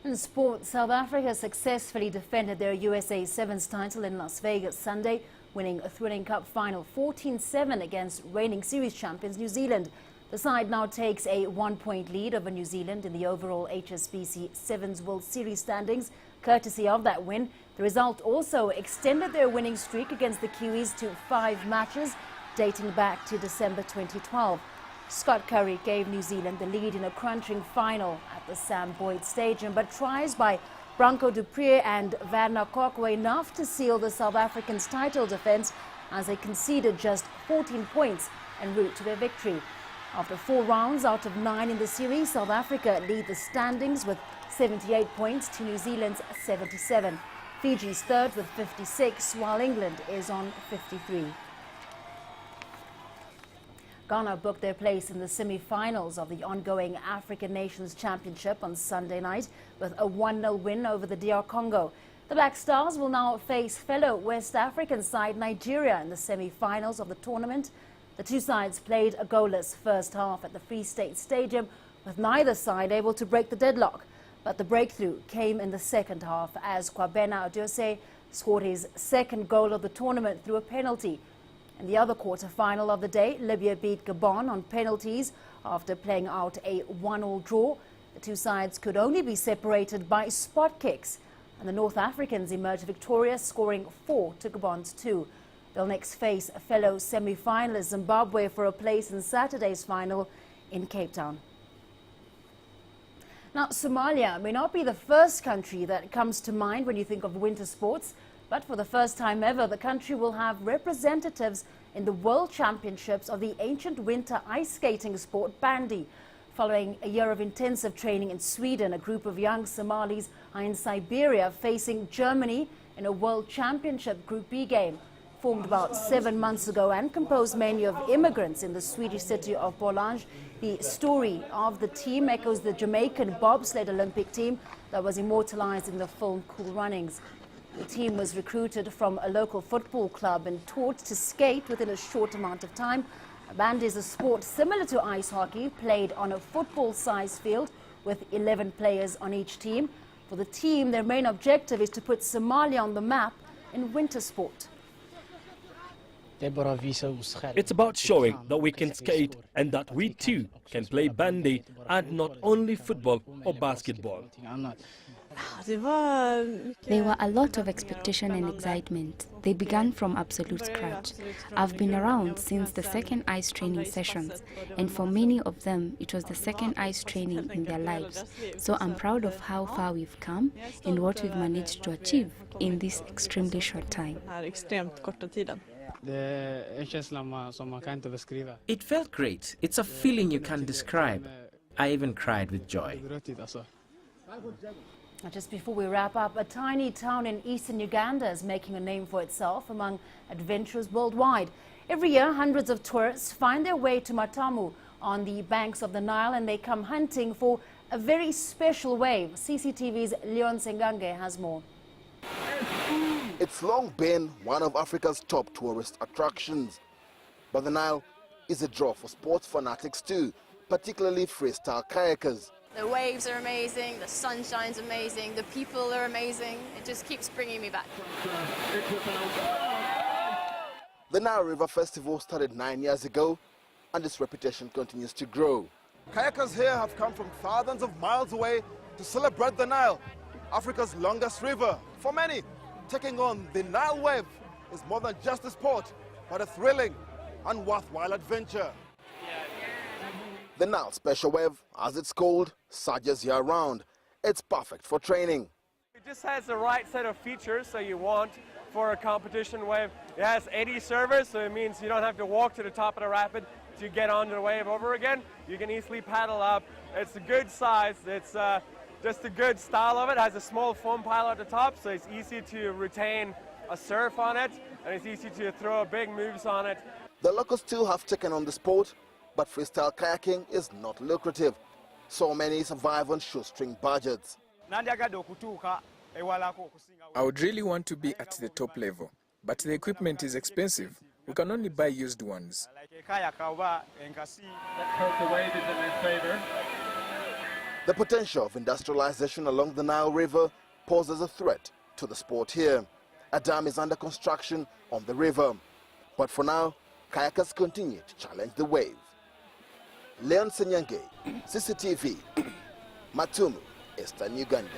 In sport, South Africa successfully defended their USA Sevens title in Las Vegas Sunday, winning a thrilling cup final 14-7 against reigning series champions New Zealand. The side now takes a 1-point lead over New Zealand in the overall HSBC Sevens World Series standings, courtesy of that win. The result also extended their winning streak against the Kiwis to 5 matches, dating back to December 2012. Scott Curry gave New Zealand the lead in a crunching final at the Sam Boyd Stadium, but tries by Branko du Preez and Werner Kok were enough to seal the South Africans' title defence as they conceded just 14 points en route to their victory. After 4 rounds out of 9 in the series, South Africa lead the standings with 78 points to New Zealand's 77. Fiji's third with 56, while England is on 53. Ghana booked their place in the semi-finals of the ongoing African Nations Championship on Sunday night with a 1-0 win over the DR Congo. The Black Stars will now face fellow West African side Nigeria in the semi-finals of the tournament. The two sides played a goalless first half at the Free State Stadium, with neither side able to break the deadlock. But the breakthrough came in the second half as Kwabena Odose scored his second goal of the tournament through a penalty. In the other quarter-final of the day, Libya beat Gabon on penalties after playing out a 1-1 draw. The two sides could only be separated by spot kicks, and the North Africans emerged victorious, scoring 4 to Gabon's 2. They'll next face fellow semi-finalist Zimbabwe for a place in Saturday's final in Cape Town. Now, Somalia may not be the first country that comes to mind when you think of winter sports, but for the first time ever, the country will have representatives in the World Championships of the ancient winter ice skating sport bandy. Following a year of intensive training in Sweden, a group of young Somalis are in Siberia facing Germany in a World Championship Group B game. Formed about 7 months ago and composed mainly of immigrants in the Swedish city of Borlänge, the story of the team echoes the Jamaican bobsled Olympic team that was immortalized in the film Cool Runnings. The team was recruited from a local football club and taught to skate within a short amount of time. Bandy is a sport similar to ice hockey, played on a football-sized field with 11 players on each team. For the team, their main objective is to put Somalia on the map in winter sport. It's about showing that we can skate and that we too can play bandy and not only football or basketball. There were a lot of expectation and excitement. They began from absolute scratch. I've been around since the second ice training sessions, and for many of them it was the second ice training in their lives. So I'm proud of how far we've come and what we've managed to achieve in this extremely short time. It felt great. It's a feeling you can't describe. I even cried with joy. Just before we wrap up, a tiny town in eastern Uganda is making a name for itself among adventurers worldwide. Every year, hundreds of tourists find their way to Matamu on the banks of the Nile, and they come hunting for a very special wave. CCTV's Leon Sengange has more. It's long been one of Africa's top tourist attractions. But the Nile is a draw for sports fanatics too, particularly freestyle kayakers. The waves are amazing, the sunshine's amazing, the people are amazing. It just keeps bringing me back. The Nile River Festival started 9 years ago, and its reputation continues to grow. Kayakers here have come from thousands of miles away to celebrate the Nile, Africa's longest river. For many, taking on the Nile wave is more than just a sport, but a thrilling and worthwhile adventure. The Nile Special Wave, as it's called, surges year-round. It's perfect for training. It just has the right set of features that you want for a competition wave. It has 80 servers, so it means you don't have to walk to the top of the rapid to get onto the wave over again. You can easily paddle up. It's a good size. It's just a good style of it. It has a small foam pile at the top, so it's easy to retain a surf on it, and it's easy to throw big moves on it. The locals too have taken on the sport, but freestyle kayaking is not lucrative. So many survive on shoestring budgets. I would really want to be at the top level, but the equipment is expensive. We can only buy used ones. The potential of industrialization along the Nile River poses a threat to the sport here. A dam is under construction on the river. But for now, kayakers continue to challenge the wave. Leon Senyange, CCTV, Matumu, Eastern Uganda.